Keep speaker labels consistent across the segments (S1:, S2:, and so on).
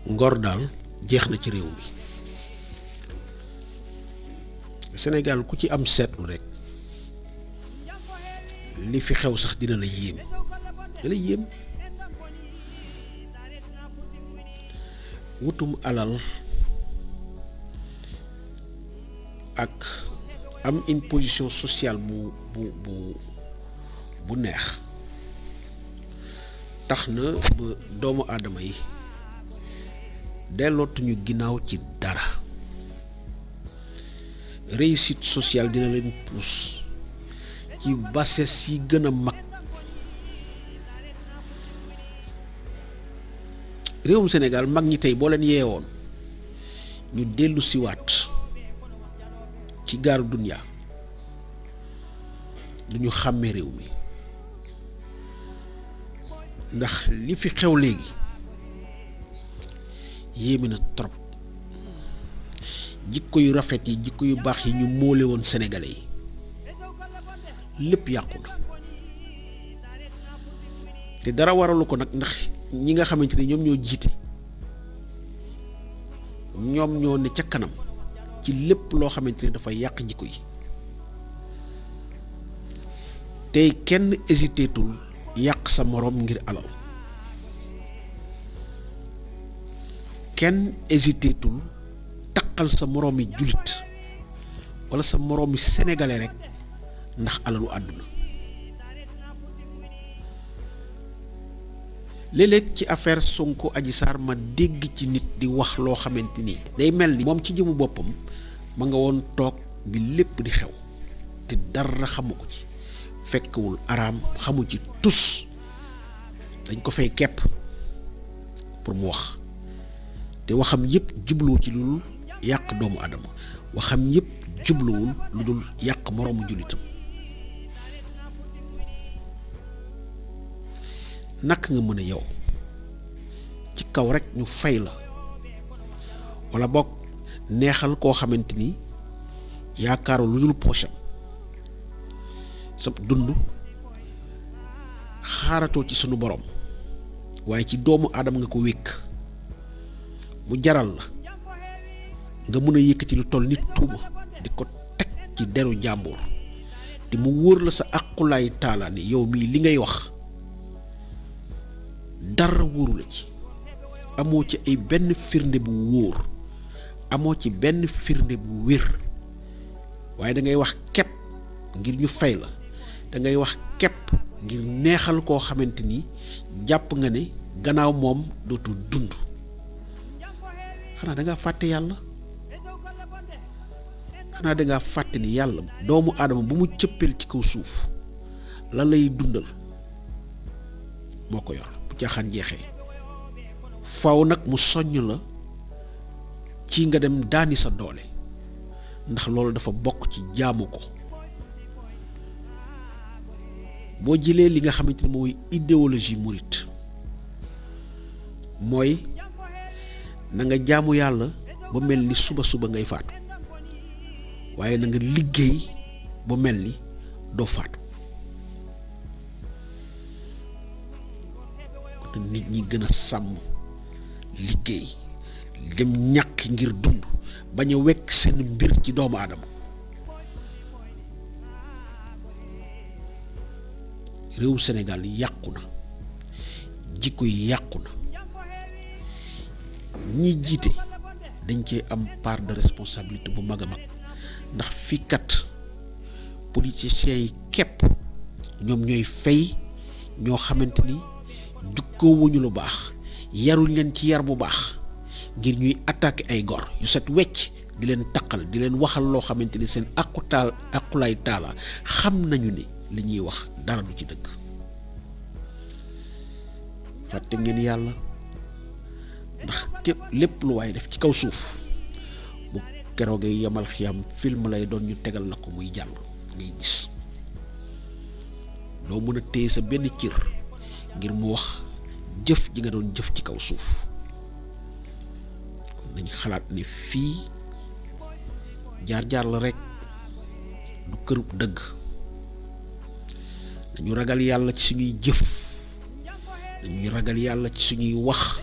S1: ngor daal jeex na ci réew mi. Sénégal ku ci am seetlu rek li fi xew sax dina la yéem wutum alal ak am une position sociale bu neex tax na ba doomu aadama yi dellootuñu ginnaaw ci dara. Réussite sociale dina leen pousse ci bassesse yi gën a mag. réewum Sénégal mag ñi tey boo leen yeewoon ñu dellu siwaat ci gaaru dunya du ñu xàmmee réew mi ndax li fi xew léegi yéeme na trop. jikko yu rafet yi jikko yu baax yi ñu moole woon sénégalais yi lépp yàqu na te dara waralu ko nag ndax ñi nga xamante ne ñoom ñoo jiite ñoom ñoo ne ca kanam ci lépp loo xamante ne dafa yàq jikko yi tey kenn hésiteetul yàq sa moroom ngir alal kenn hésiteetul taqal sa moroomi jullit walla sa moroomi sénégalais rek ndax alalu àdduna léeg-léeg ci affaire Sonko Adji Sarr ma dégg ci nit di wax loo xamante ni day mel ni moom ci jëmu boppam ma nga woon toog bi lépp di xew te dara xamu ko ci fekkewul araam xamu ci tus dañ ko fay kepp pour mu wax te waxam yépp jubluwu ci lu yàq doomu adama waxam yépp jubluwul lu dul yàq moroomu jullitam nak nga mën a yow ci kaw rek ñu fay la wala bokk neexal koo xamante ni yaakaaru lu dul poosam sa dund xaaratoo ci sunu borom waaye ci doomu aadama nga ko wékk mu jaral la nga mën a yëkkati lu toll nit tuuma di ko teg ci deru jàmbur te mu wóor la sa aqulaay taala ni yow mii li ngay wax dara wóoru la ci amoo ci ay benn firnde bu wóor amoo ci benn firnde bu wér waaye da ngay wax kepp ngir ñu fay la da ngay wax kepp ngir neexal koo xamante ni jàpp nga ne gannaaw moom dootul dund xanaa da ngaa fàtte yàlla xanaa da ngaa fàtte ni yàlla doomu aadama bu mu cëppeel ci kaw suuf la lay dundal moo ko yor bu caaxaan jeexee faw nag mu soññ la ci nga dem daani sa doole ndax loolu dafa bokk ci jaamu ko boo jëlee li nga xamante ni mooy idéologie murit mooy na nga jaamu yàlla ba mel ni suba ngay faatu waaye na nga liggéey ba mel ni doo faatu nit ñi gën a sàmm liggéey dem ñàkk ngir dund bañ a wekk seen mbir ci doomu aadama réew Sénégal yàqu na jikko yi yàqu na ñi jiite dañ cee am part de responsabilité bu mag a mag ndax fii kat politiciens yi képp ñoom ñooy fay ñoo xamante ni jukkoo wuñu lu baax yaruñ leen ci yar bu baax ngir ñuy attaquer ay gor yu set wecc di leen taqal di leen waxal loo xamante ni seen aqulaay taala xam nañu ni li ñuy wax dara du ci dëgg fàtte ngeen yàlla ndax képp lépp lu waay def ci kaw suuf bu keroogee yamal xiyam film lay doon ñu tegal la ko muy jàll ngay gis doo mën a téye sa benn cër ngir mu wax jëf ji nga doon jëf ci kaw suuf nañ xalaat ne fii jaar-jaar la rekk du kërub dëgg dañu ragal yàlla ci suñuy jëf dañuy ragal yàlla ci suñuy wax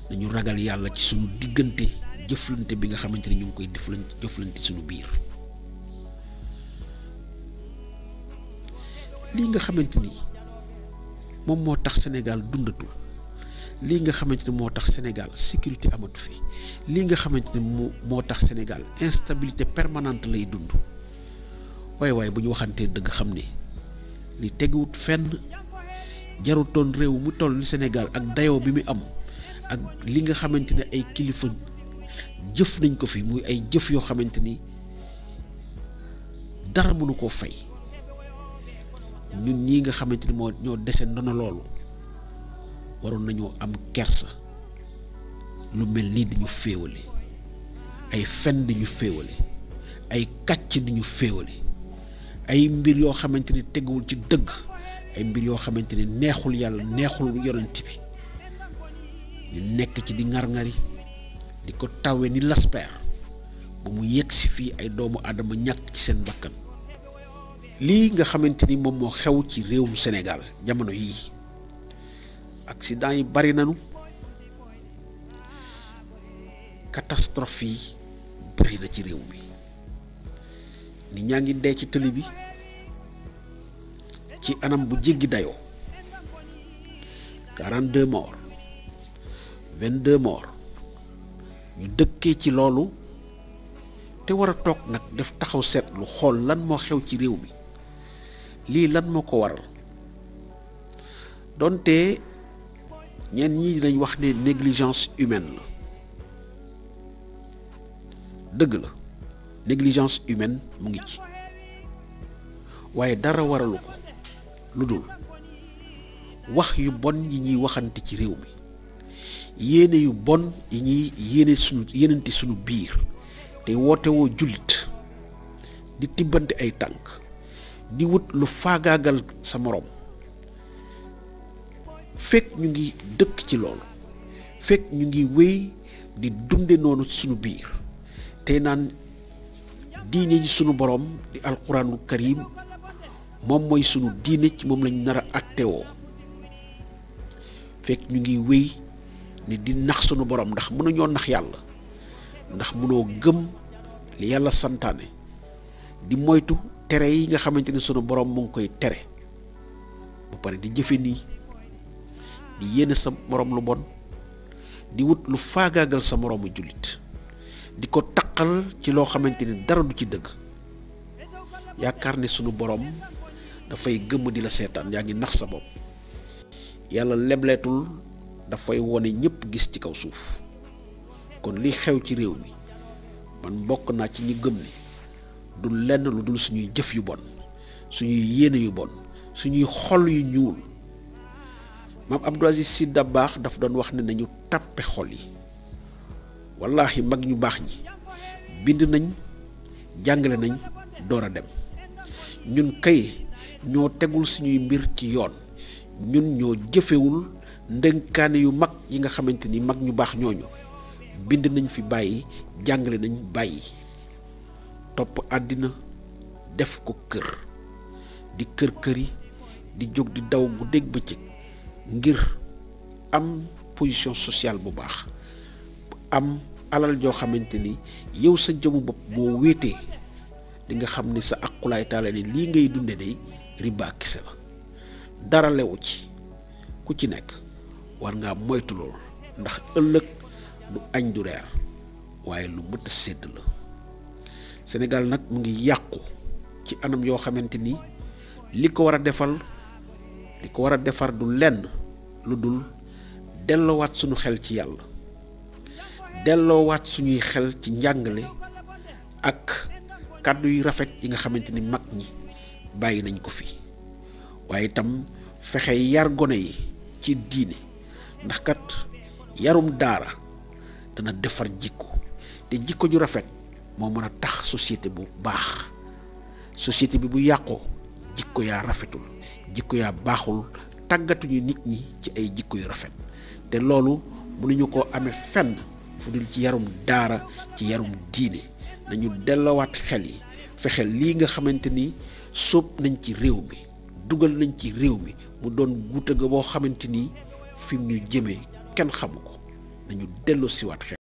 S1: nañu ragal yàlla ci sunu diggante jëflante bi nga xamante ni ñu ngi koy jëflante sunu biir. lii nga xamante ni moom moo tax Sénégal dundatul, lii nga xamante ni moo tax Sénégal sécurité amatu fi, lii nga xamante ni moo tax Sénégal instabilité permanente lay dund, waaye bu ñu waxantee dëgg xam ne li teguwut fenn. jarutoon réew mu toll ni Sénégal ak dayoo bi mu am ak li nga xamante ne ay kilifa jëf nañ ko fi, muy ay jëf yoo xamante ni dara mënu koo fay. ñun ñii nga xamante ni ñoo dese ndono loolu waroon nañoo am kersa. lu mel nii di ñu féewale, ay fen di ñu féewale, ay kàcc di ñu féewale, ay mbir yoo xamante ni teguwul ci dëgg, ay mbir yoo xamante ni neexul yàlla, neexul yonent bi, ñu nekk ci di ngar-ngari di ko tawee ni lasper ba mu yegg si fii ay doomu aadama ñàkk ci seen bakkan. lii nga xamante ni moom moo xew ci réewum Sénégal jamono yii, accident yi bari nañu, catastrophe yi bari na ci réew mi, nit ñaa ngi dee ci tëli bi ci anam bu jéggi dayoo. 42 morts 22 morts ñu dëkkee ci loolu te war a toog nag def taxaw seetlu xool lan moo xew ci réew mi, lii lan moo ko waral. donte ñenn ñi dinañ wax ne négligence humaine la, dëgg la, négligence humaine mu ngi ci, waaye dara waralu ko lu dul wax yu bon yi ñuy waxante ci réew mi, yéene yu bon yi ñuy yéenanti sunu biir te woote woo jullit, di tibbante ay tànk, di wut lu faagaagal sa moroom. fekk ñu ngi dëkk ci loolu, fekk ñu ngi wéy di dunde noonu ci sunu biir te naan diine ji sunu borom di alquranul karim moom mooy sunu diine, ci moom lañ nar a attewoo. fekk ñu ngi wéy ni di nax sunu borom, ndax mënuñoo nax yàlla, ndax mënoo gëm li yàlla santaane, di moytu tere yi nga xamante ni sunu borom mu ngi koy tere, ba pare di jëfe nii, di yéene sa morom lu bon, di wut lu faagaagal sa moroomu jullit, di ko taqal ci loo xamante ni dara du ci dëgg. yaakaar ne sunu borom dafay gëmm di la seetaan, yaa ngi nax sa bopp. yàlla lebleetul, dafay wone ñëpp gis ci kaw suuf. kon li xew ci réew mi man bokk naa ci ñi gëm ne du lenn lu dul suñuy jëf yu bon, suñuy yéene yu bon, suñuy xol yu ñuul. maam Abdou Aziz Sy Dabakh daf doon wax ne nañu tàppe xol yi. wallahi mag ñu baax ñi bind nañ, jàngale nañ, door a dem. ñun kay ñoo tegul suñuy mbir ci yoon, ñun ñoo jëfewul ndënkaane yu mag yi nga xamante ni mag ñu baax ñooñu bind nañ fi bàyyi, jàngale nañ bàyyi. topp àddina def ko kër, di kër-këri, di jóg di daw guddeeg bëccëg ngir am position sociale bu baax, am alal joo xamante ni yow sa jëmu bopp boo wéetee di nga xam ne sa aqulaay taala ni lii ngay dunde day riba kese la, dara lewu ci. ku ci nekk war ngaa moytu loolu, ndax ëllëg du añ du reer, waaye lu mët a sédd la. Sénégal nag mu ngi yàqu ci anam yoo xamante ni li ko war a defar du lenn lu dul delloowaat suñu xel ci yàlla, delloowaat suñuy xel ci njàngale ak kàddu yu rafet yi nga xamante ni mag ñi bàyyi nañ ko fi, waaye itam fexe yar gone yi ci diine, ndax kat yarum daara dana defar jikko, te jikko ju rafet moo mën a tax société bu baax. société bi bu yàqoo jikko yaa rafetul, jikko yaa baaxul, tàggatuñu nit ñi ci ay jikko yu rafet, te loolu mënuñu koo amee fenn fu dul ci yarum daara, ci yarum diine. nañu delloowaat xel yi, fexe lii nga xamante ni sóob nañ ci réew mi, dugal nañ ci réew mi mu doon guute ga boo xamante ni fi mu ñu jëmee kenn xamu ko. nañu dellu siwaat xel